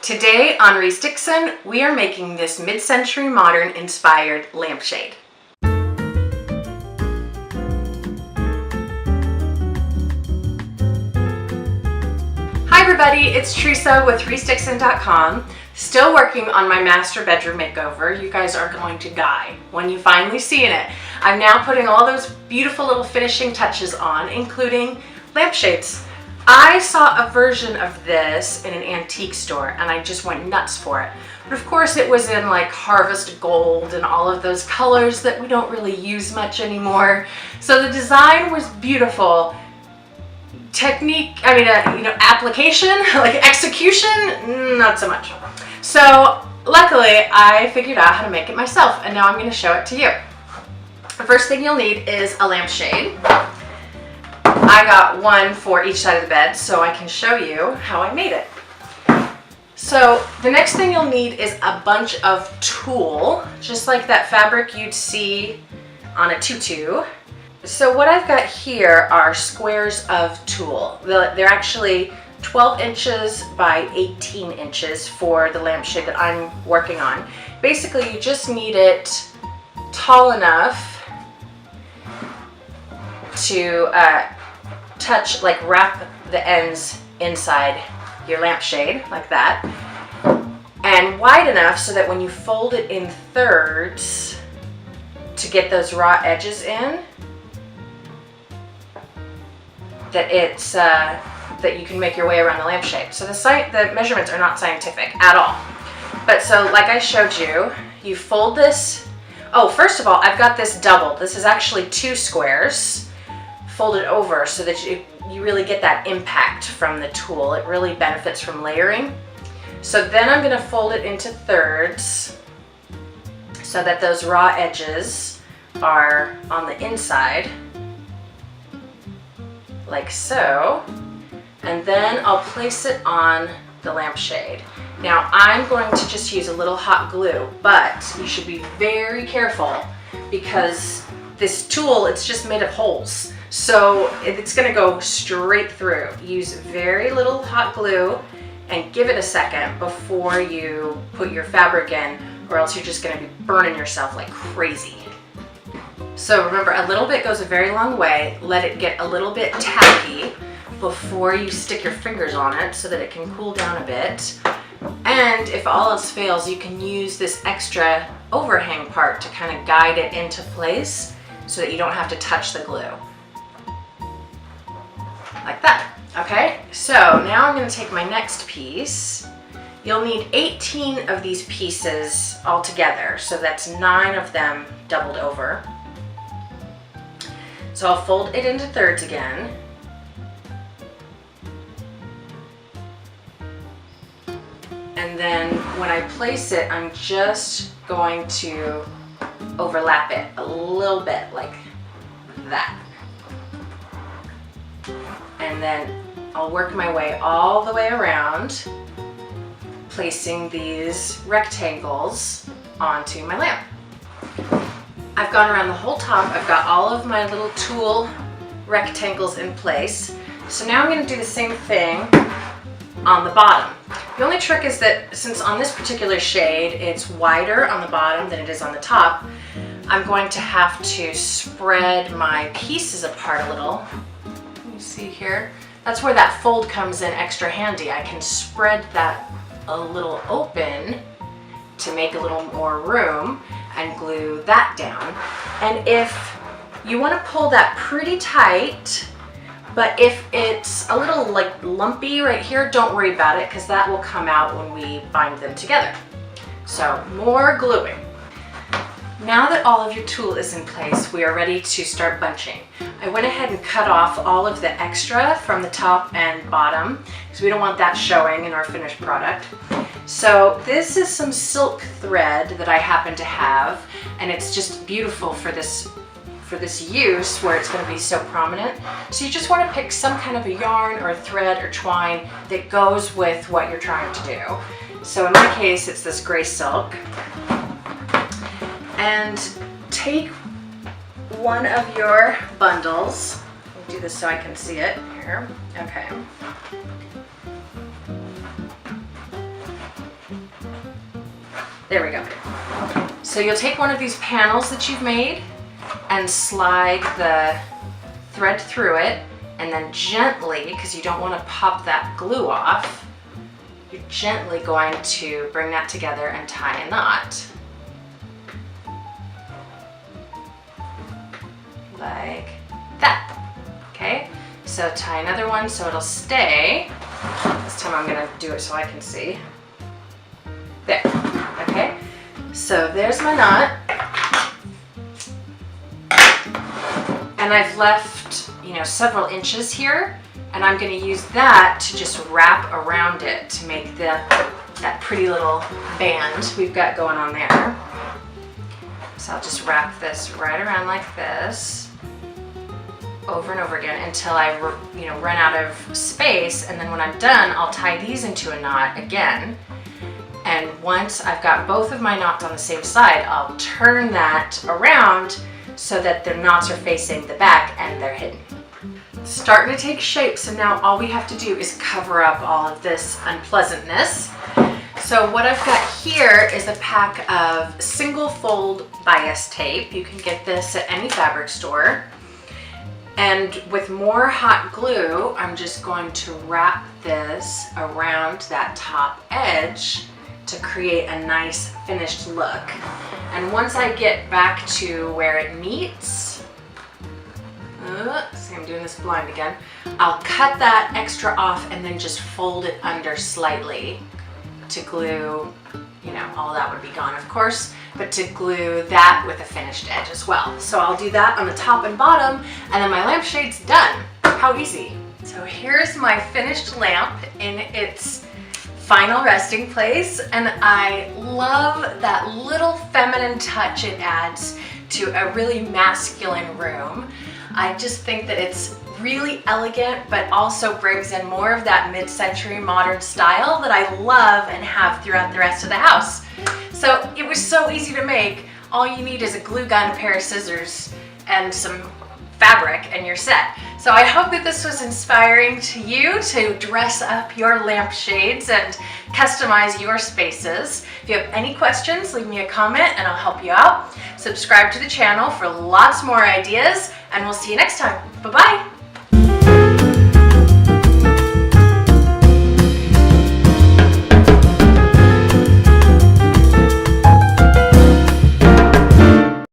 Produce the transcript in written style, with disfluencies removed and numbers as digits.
Today on Reese Dixon, we are making this mid-century modern inspired lampshade. Hi everybody, it's Teresa with ReeseDixon.com. Still working on my master bedroom makeover. You guys are going to die when you finally see it. I'm now putting all those beautiful little finishing touches on, including lampshades. I saw a version of this in an antique store and I just went nuts for it. But of course it was in like harvest gold and all of those colors that we don't really use much anymore. So the design was beautiful. Technique, application, like execution, not so much. So luckily I figured out how to make it myself and now I'm going to show it to you. The first thing you'll need is a lampshade. I got one for each side of the bed so I can show you how I made it. So the next thing you'll need is a bunch of tulle, just like that fabric you'd see on a tutu. So what I've got here are squares of tulle. They're actually 12 inches by 18 inches for the lampshade that I'm working on. Basically you just need it tall enough to wrap the ends inside your lampshade like that, and wide enough so that when you fold it in thirds to get those raw edges in, that you can make your way around the lampshade. So the measurements are not scientific at all. But so like I showed you, you fold this. Oh, first of all, I've got this doubled. This is actually 2 squares folded over so that you really get that impact from the tulle. It really benefits from layering. So then I'm going to fold it into thirds so that those raw edges are on the inside, like so. And then I'll place it on the lampshade. Now I'm going to just use a little hot glue, but you should be very careful because this tulle, it's just made of holes. So it's going to go straight through. Use very little hot glue and give it a second before you put your fabric in, or else you're just going to be burning yourself like crazy. So remember, a little bit goes a very long way. Let it get a little bit tacky before you stick your fingers on it so that it can cool down a bit. And if all else fails, you can use this extra overhang part to kind of guide it into place so that you don't have to touch the glue. Like that. Okay, so now I'm going to take my next piece. You'll need 18 of these pieces all together, so that's 9 of them doubled over. So I'll fold it into thirds again. And then when I place it, I'm just going to overlap it a little bit like that. And then I'll work my way all the way around, placing these rectangles onto my lamp. I've gone around the whole top. I've got all of my little tulle rectangles in place. So now I'm going to do the same thing on the bottom. The only trick is that since on this particular shade it's wider on the bottom than it is on the top, I'm going to have to spread my pieces apart a little. You see here? That's where that fold comes in extra handy. I can spread that a little open to make a little more room and glue that down. And if you want to pull that pretty tight, but if it's a little like lumpy right here, don't worry about it because that will come out when we bind them together. So more gluing. Now that all of your tulle is in place, we are ready to start bunching. I went ahead and cut off all of the extra from the top and bottom because we don't want that showing in our finished product. So this is some silk thread that I happen to have, and it's just beautiful for this use where it's going to be so prominent. So you just want to pick some kind of a yarn or a thread or twine that goes with what you're trying to do. So in my case, it's this gray silk. And take one of your bundles. Let me do this so I can see it here. Okay. There we go. So you'll take one of these panels that you've made and slide the thread through it, and then gently, because you don't want to pop that glue off, you're gently going to bring that together and tie a knot. Like that. Okay, so tie another one so it'll stay. This time I'm gonna do it so I can see. There, okay? So there's my knot. And I've left, you know, several inches here, and I'm gonna use that to just wrap around it to make that pretty little band we've got going on there. So I'll just wrap this right around like this, over and over again until I run out of space, and then when I'm done, I'll tie these into a knot again. And once I've got both of my knots on the same side, I'll turn that around so that the knots are facing the back and they're hidden. It's starting to take shape, so now all we have to do is cover up all of this unpleasantness. So what I've got here is a pack of single fold bias tape. You can get this at any fabric store. And with more hot glue, I'm just going to wrap this around that top edge to create a nice finished look. And once I get back to where it meets, see, I'm doing this blind again, I'll cut that extra off and then just fold it under slightly to glue, you know, all that would be gone of course, but to glue that with a finished edge as well. So I'll do that on the top and bottom, and then my lampshade's done. How easy. So here's my finished lamp in its final resting place, and I love that little feminine touch it adds to a really masculine room. I just think that it's really elegant, but also brings in more of that mid-century modern style that I love and have throughout the rest of the house. So it was so easy to make. All you need is a glue gun, a pair of scissors, and some fabric, and you're set. So I hope that this was inspiring to you to dress up your lampshades and customize your spaces. If you have any questions, leave me a comment and I'll help you out. Subscribe to the channel for lots more ideas, and we'll see you next time. Bye-bye.